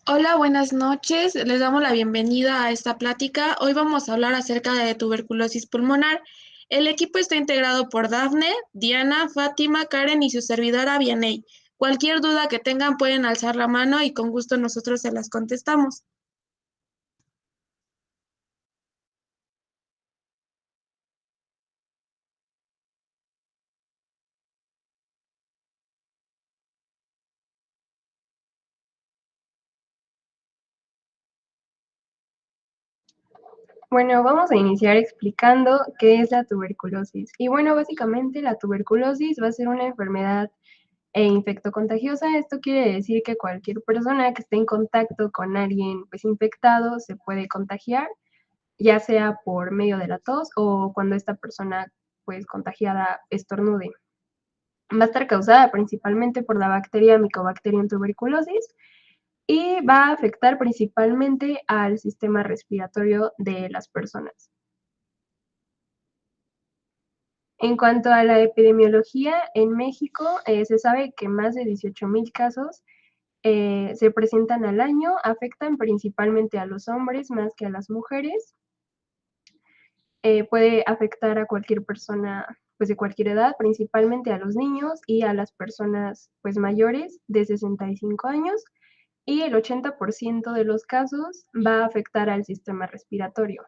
Hola, buenas noches. Les damos la bienvenida a esta plática. Hoy vamos a hablar acerca de tuberculosis pulmonar. El equipo está integrado por Dafne, Diana, Fátima, Karen y su servidora Vianey. Cualquier duda que tengan pueden alzar la mano y con gusto nosotros se las contestamos. Bueno, vamos a iniciar explicando qué es la tuberculosis. Y bueno, básicamente la tuberculosis va a ser una enfermedad infectocontagiosa. Esto quiere decir que cualquier persona que esté en contacto con alguien pues infectado se puede contagiar, ya sea por medio de la tos o cuando esta persona pues contagiada estornude. Va a estar causada principalmente por la bacteria Mycobacterium tuberculosis y va a afectar principalmente al sistema respiratorio de las personas. En cuanto a la epidemiología, en México se sabe que más de 18,000 casos se presentan al año, afectan principalmente a los hombres más que a las mujeres. Puede afectar a cualquier persona pues, de cualquier edad, principalmente a los niños y a las personas pues, mayores de 65 años, y el 80% de los casos va a afectar al sistema respiratorio.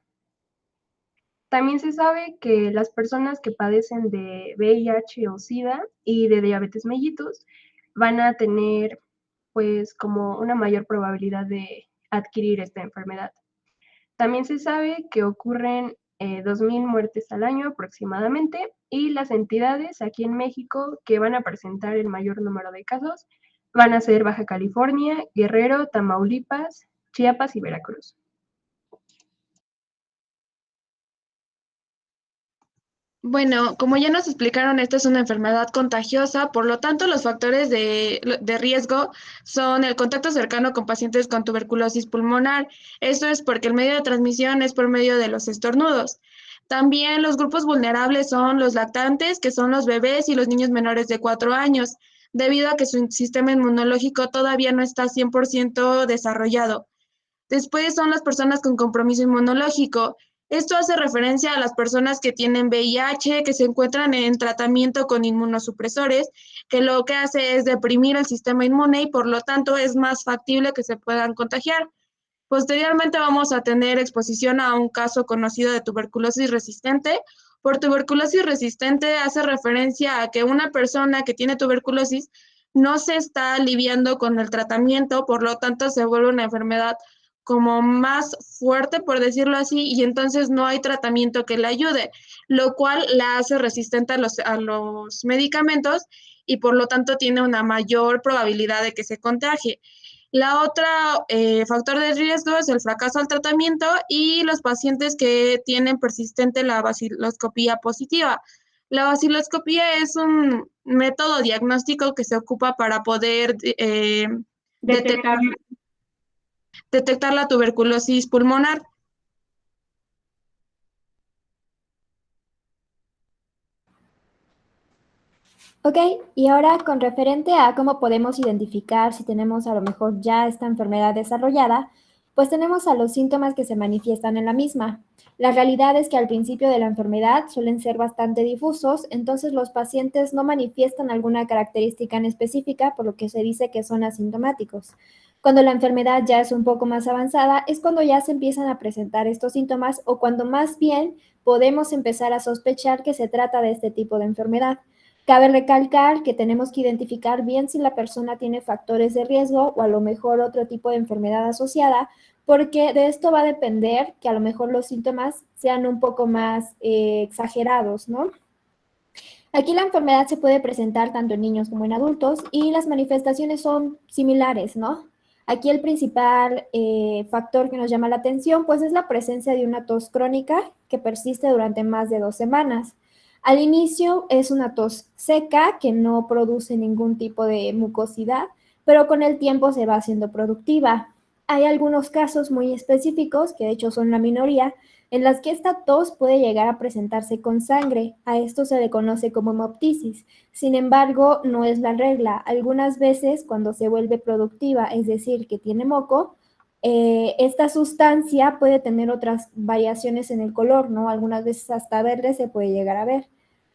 También se sabe que las personas que padecen de VIH o SIDA y de diabetes mellitus van a tener pues como una mayor probabilidad de adquirir esta enfermedad. También se sabe que ocurren 2,000 muertes al año aproximadamente, y las entidades aquí en México que van a presentar el mayor número de casos van a ser Baja California, Guerrero, Tamaulipas, Chiapas y Veracruz. Bueno, como ya nos explicaron, esta es una enfermedad contagiosa, por lo tanto, los factores de riesgo son el contacto cercano con pacientes con tuberculosis pulmonar. Esto es porque el medio de transmisión es por medio de los estornudos. También los grupos vulnerables son los lactantes, que son los bebés y los niños menores de 4 años, debido a que su sistema inmunológico todavía no está 100% desarrollado. Después son las personas con compromiso inmunológico. Esto hace referencia a las personas que tienen VIH, que se encuentran en tratamiento con inmunosupresores, que lo que hace es deprimir el sistema inmune y por lo tanto es más factible que se puedan contagiar. Posteriormente vamos a tener exposición a un caso conocido de tuberculosis resistente. Por tuberculosis resistente hace referencia a que una persona que tiene tuberculosis no se está aliviando con el tratamiento, por lo tanto se vuelve una enfermedad como más fuerte, por decirlo así, y entonces no hay tratamiento que le ayude, lo cual la hace resistente a los medicamentos y por lo tanto tiene una mayor probabilidad de que se contagie. La otra factor de riesgo es el fracaso al tratamiento y los pacientes que tienen persistente la baciloscopía positiva. La baciloscopía es un método diagnóstico que se ocupa para poder detectar, Detectar. detectar la tuberculosis pulmonar. Ok, y ahora con referente a cómo podemos identificar si tenemos a lo mejor ya esta enfermedad desarrollada, pues tenemos a los síntomas que se manifiestan en la misma. La realidad es que al principio de la enfermedad suelen ser bastante difusos, entonces los pacientes no manifiestan alguna característica en específica, por lo que se dice que son asintomáticos. Cuando la enfermedad ya es un poco más avanzada, es cuando ya se empiezan a presentar estos síntomas o cuando más bien podemos empezar a sospechar que se trata de este tipo de enfermedad. Cabe recalcar que tenemos que identificar bien si la persona tiene factores de riesgo o a lo mejor otro tipo de enfermedad asociada, porque de esto va a depender que a lo mejor los síntomas sean un poco más exagerados, ¿no? Aquí la enfermedad se puede presentar tanto en niños como en adultos y las manifestaciones son similares, ¿no? Aquí el principal factor que nos llama la atención pues es la presencia de una tos crónica que persiste durante más de 2 semanas. Al inicio es una tos seca que no produce ningún tipo de mucosidad, pero con el tiempo se va haciendo productiva. Hay algunos casos muy específicos, que de hecho son la minoría, en las que esta tos puede llegar a presentarse con sangre. A esto se le conoce como hemoptisis. Sin embargo, no es la regla. Algunas veces, cuando se vuelve productiva, es decir, que tiene moco, esta sustancia puede tener otras variaciones en el color, ¿no? Algunas veces hasta verde se puede llegar a ver.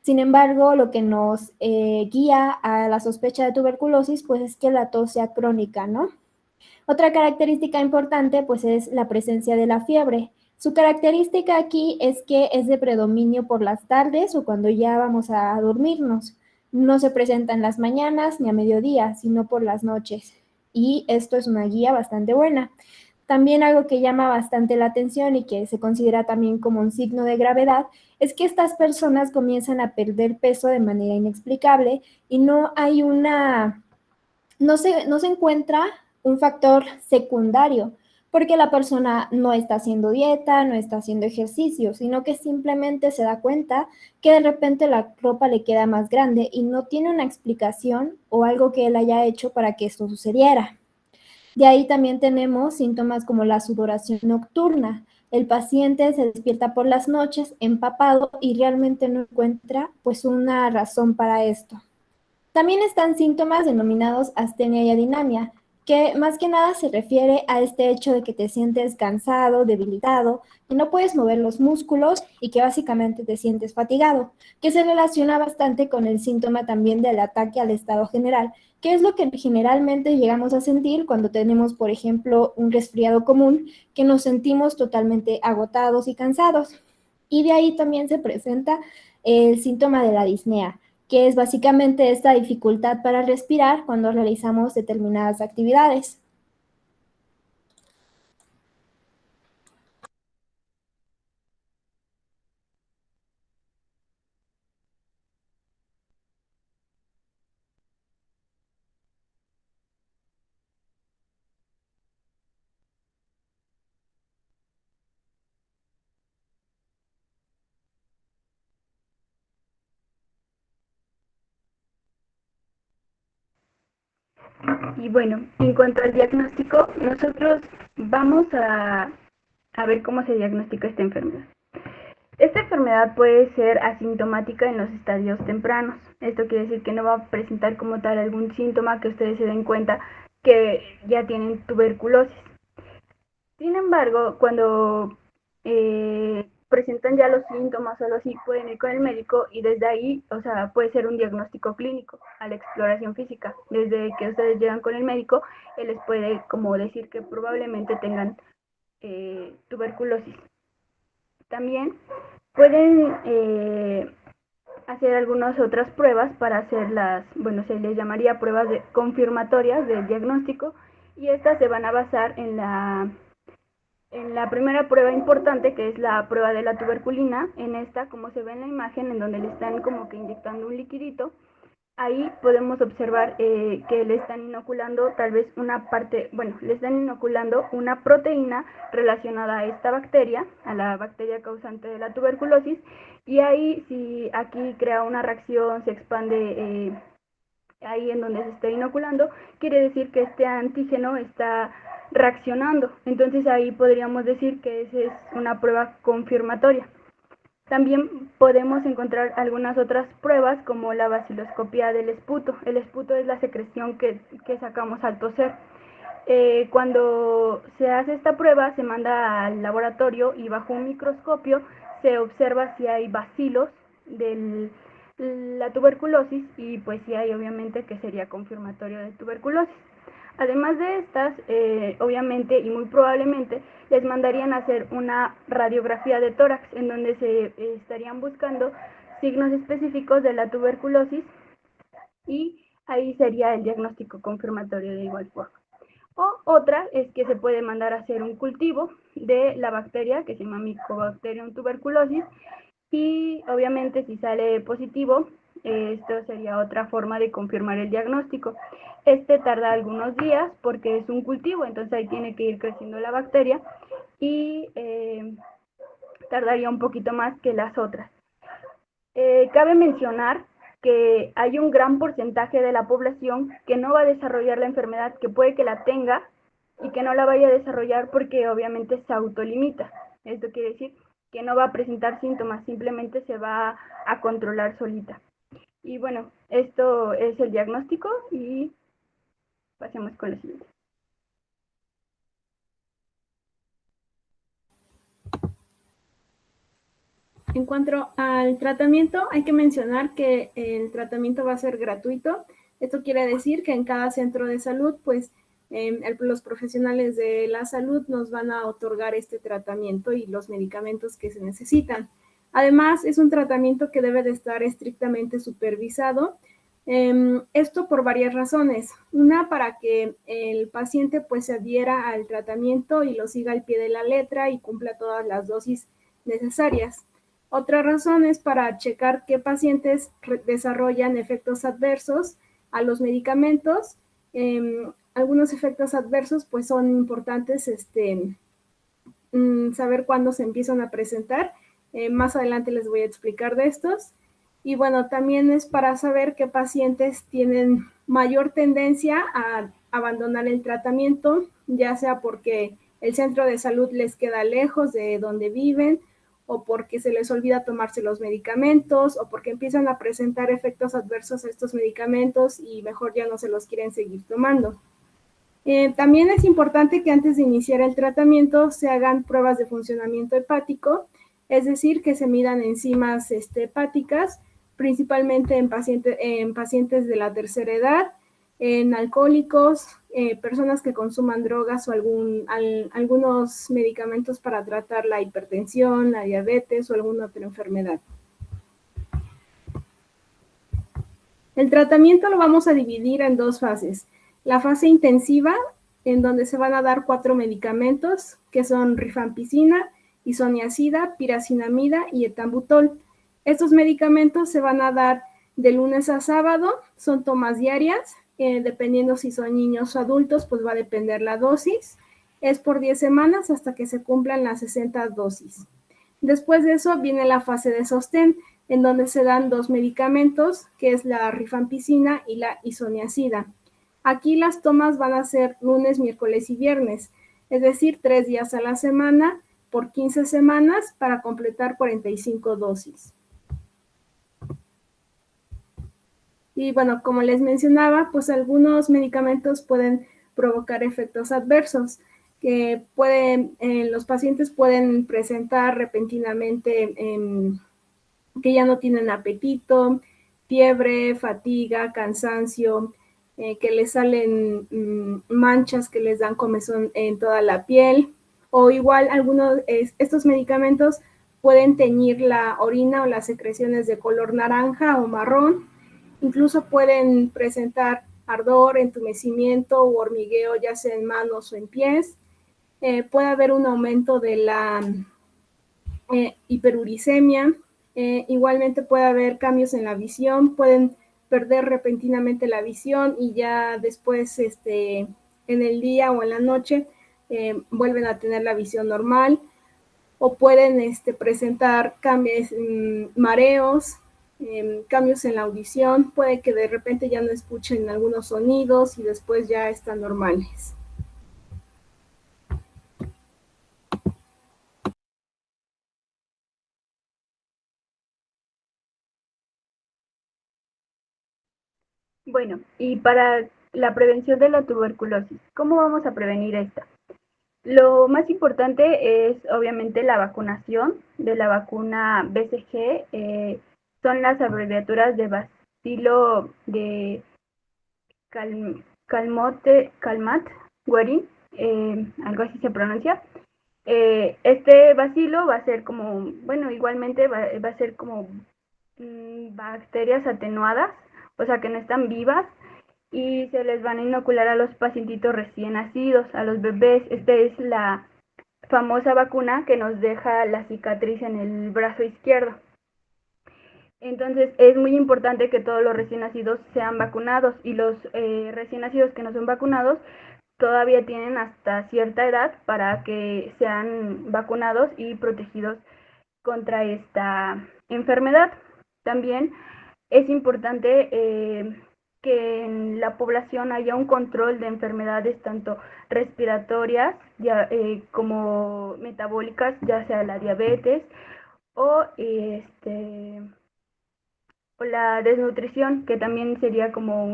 Sin embargo, lo que nos guía a la sospecha de tuberculosis, pues es que la tos sea crónica, ¿no? Otra característica importante pues es la presencia de la fiebre. Su característica aquí es que es de predominio por las tardes o cuando ya vamos a dormirnos. No se presenta en las mañanas ni a mediodía, sino por las noches. Y esto es una guía bastante buena. También algo que llama bastante la atención y que se considera también como un signo de gravedad es que estas personas comienzan a perder peso de manera inexplicable y no hay no se encuentra un factor secundario, porque la persona no está haciendo dieta, no está haciendo ejercicio, sino que simplemente se da cuenta que de repente la ropa le queda más grande y no tiene una explicación o algo que él haya hecho para que esto sucediera. De ahí también tenemos síntomas como la sudoración nocturna. El paciente se despierta por las noches empapado y realmente no encuentra pues una razón para esto. También están síntomas denominados astenia y adinamia, que más que nada se refiere a este hecho de que te sientes cansado, debilitado, que no puedes mover los músculos y que básicamente te sientes fatigado, que se relaciona bastante con el síntoma también del ataque al estado general, que es lo que generalmente llegamos a sentir cuando tenemos, por ejemplo, un resfriado común, que nos sentimos totalmente agotados y cansados. Y de ahí también se presenta el síntoma de la disnea, que es básicamente esta dificultad para respirar cuando realizamos determinadas actividades. Y bueno, en cuanto al diagnóstico, nosotros vamos a ver cómo se diagnostica esta enfermedad. Esta enfermedad puede ser asintomática en los estadios tempranos. Esto quiere decir que no va a presentar como tal algún síntoma que ustedes se den cuenta que ya tienen tuberculosis. Sin embargo, cuando presentan ya los síntomas o algo así, pueden ir con el médico y desde ahí, o sea, puede ser un diagnóstico clínico a la exploración física. Desde que ustedes llegan con el médico, él les puede como decir que probablemente tengan tuberculosis. También pueden hacer algunas otras pruebas para hacer bueno, se les llamaría pruebas confirmatorias del diagnóstico y estas se van a basar en la primera prueba importante, que es la prueba de la tuberculina. En esta, como se ve en la imagen, en donde le están como que inyectando un liquidito, ahí podemos observar que le están inoculando tal vez una parte, bueno, le están inoculando una proteína relacionada a esta bacteria, a la bacteria causante de la tuberculosis, y ahí si aquí crea una reacción, se expande ahí en donde se está inoculando, quiere decir que este antígeno está reaccionando. Entonces ahí podríamos decir que esa es una prueba confirmatoria. También podemos encontrar algunas otras pruebas como la baciloscopía del esputo. El esputo es la secreción que sacamos al toser. Cuando se hace esta prueba se manda al laboratorio y bajo un microscopio se observa si hay bacilos de la tuberculosis y pues si hay, obviamente, que sería confirmatorio de tuberculosis. Además de estas, obviamente y muy probablemente les mandarían a hacer una radiografía de tórax en donde se estarían buscando signos específicos de la tuberculosis y ahí sería el diagnóstico confirmatorio de igual forma. O otra es que se puede mandar a hacer un cultivo de la bacteria que se llama Mycobacterium tuberculosis y obviamente si sale positivo, esto sería otra forma de confirmar el diagnóstico. Este tarda algunos días porque es un cultivo, entonces ahí tiene que ir creciendo la bacteria y tardaría un poquito más que las otras. Cabe mencionar que hay un gran porcentaje de la población que no va a desarrollar la enfermedad, que puede que la tenga, y que no la vaya a desarrollar porque obviamente se autolimita. Esto quiere decir que no va a presentar síntomas, simplemente se va a controlar solita. Y bueno, esto es el diagnóstico y pasemos con la siguiente. En cuanto al tratamiento, hay que mencionar que el tratamiento va a ser gratuito. Esto quiere decir que en cada centro de salud, pues los profesionales de la salud nos van a otorgar este tratamiento y los medicamentos que se necesitan. Además, es un tratamiento que debe de estar estrictamente supervisado. Esto por varias razones. Una, para que el paciente pues se adhiera al tratamiento y lo siga al pie de la letra y cumpla todas las dosis necesarias. Otra razón es para checar qué pacientes desarrollan efectos adversos a los medicamentos. Algunos efectos adversos pues son importantes saber cuándo se empiezan a presentar. Más adelante les voy a explicar de estos. Y bueno, también es para saber qué pacientes tienen mayor tendencia a abandonar el tratamiento, ya sea porque el centro de salud les queda lejos de donde viven, o porque se les olvida tomarse los medicamentos, o porque empiezan a presentar efectos adversos a estos medicamentos y mejor ya no se los quieren seguir tomando. También es importante que antes de iniciar el tratamiento se hagan pruebas de funcionamiento hepático, es decir, que se midan enzimas hepáticas, principalmente en pacientes de la tercera edad, en alcohólicos, personas que consuman drogas o algunos medicamentos para tratar la hipertensión, la diabetes o alguna otra enfermedad. El tratamiento lo vamos a dividir en dos fases. La fase intensiva, en donde se van a dar 4 medicamentos, que son rifampicina, isoniazida, piracinamida y etambutol. Estos medicamentos se van a dar de lunes a sábado, son tomas diarias, dependiendo si son niños o adultos, pues va a depender la dosis. Es por 10 semanas hasta que se cumplan las 60 dosis. Después de eso viene la fase de sostén, en donde se dan 2 medicamentos, que es la rifampicina y la isoniazida. Aquí las tomas van a ser lunes, miércoles y viernes, es decir, 3 días a la semana por 15 semanas para completar 45 dosis. Y bueno, como les mencionaba, pues algunos medicamentos pueden provocar efectos adversos, que los pacientes pueden presentar repentinamente que ya no tienen apetito, fiebre, fatiga, cansancio, que les salen manchas que les dan comezón en toda la piel, o igual estos medicamentos pueden teñir la orina o las secreciones de color naranja o marrón, incluso pueden presentar ardor, entumecimiento u hormigueo, ya sea en manos o en pies. Puede haber un aumento de la hiperuricemia. Igualmente puede haber cambios en la visión, pueden perder repentinamente la visión y ya después en el día o en la noche vuelven a tener la visión normal, o pueden presentar cambios, mareos, cambios en la audición, puede que de repente ya no escuchen algunos sonidos y después ya están normales. Bueno, y para la prevención de la tuberculosis, ¿cómo vamos a prevenir esta? Lo más importante es obviamente la vacunación de la vacuna BCG, son las abreviaturas de bacilo de Calmat Guerin, algo así se pronuncia. Este bacilo va a ser como, bueno, igualmente va a ser como bacterias atenuadas, o sea que no están vivas, y se les van a inocular a los pacientitos recién nacidos, a los bebés. Esta es la famosa vacuna que nos deja la cicatriz en el brazo izquierdo. Entonces es muy importante que todos los recién nacidos sean vacunados, y los recién nacidos que no son vacunados todavía tienen hasta cierta edad para que sean vacunados y protegidos contra esta enfermedad. También es importante que en la población haya un control de enfermedades tanto respiratorias como metabólicas, ya sea la diabetes o, o la desnutrición, que también sería como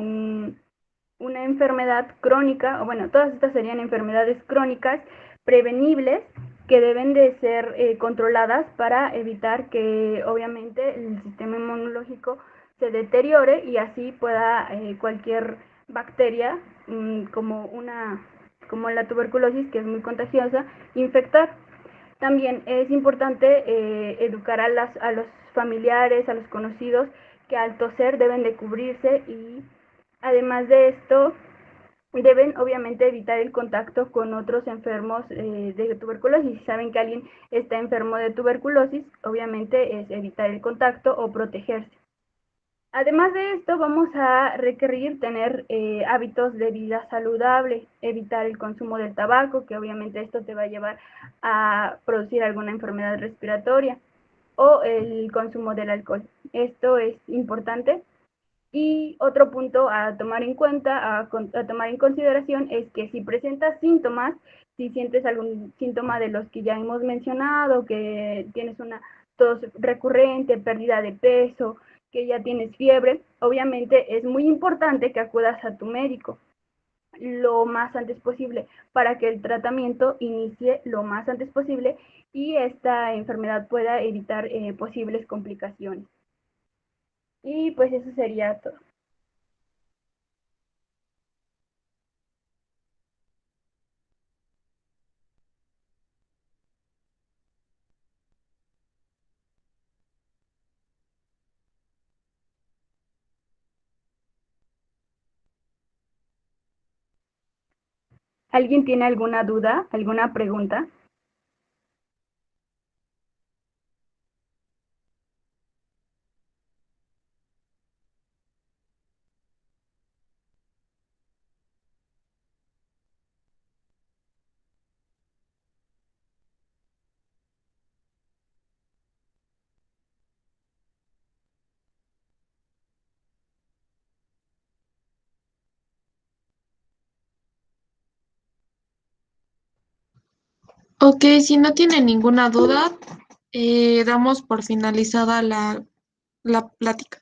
una enfermedad crónica, o bueno, todas estas serían enfermedades crónicas prevenibles que deben de ser controladas para evitar que obviamente el sistema inmunológico se deteriore y así pueda cualquier bacteria como la tuberculosis, que es muy contagiosa, infectar. También es importante educar a los familiares, a los conocidos, que al toser deben de cubrirse y además de esto deben obviamente evitar el contacto con otros enfermos de tuberculosis. Si saben que alguien está enfermo de tuberculosis, obviamente es evitar el contacto o protegerse. Además de esto, vamos a requerir tener hábitos de vida saludable, evitar el consumo del tabaco, que obviamente esto te va a llevar a producir alguna enfermedad respiratoria, o el consumo del alcohol. Esto es importante. Y otro punto a tomar en cuenta, a tomar en consideración, es que si presentas síntomas, si sientes algún síntoma de los que ya hemos mencionado, que tienes una tos recurrente, pérdida de peso, que ya tienes fiebre, obviamente es muy importante que acudas a tu médico lo más antes posible para que el tratamiento inicie lo más antes posible y esta enfermedad pueda evitar posibles complicaciones. Y pues eso sería todo. ¿Alguien tiene alguna duda, alguna pregunta? Ok, si no tiene ninguna duda, damos por finalizada la plática.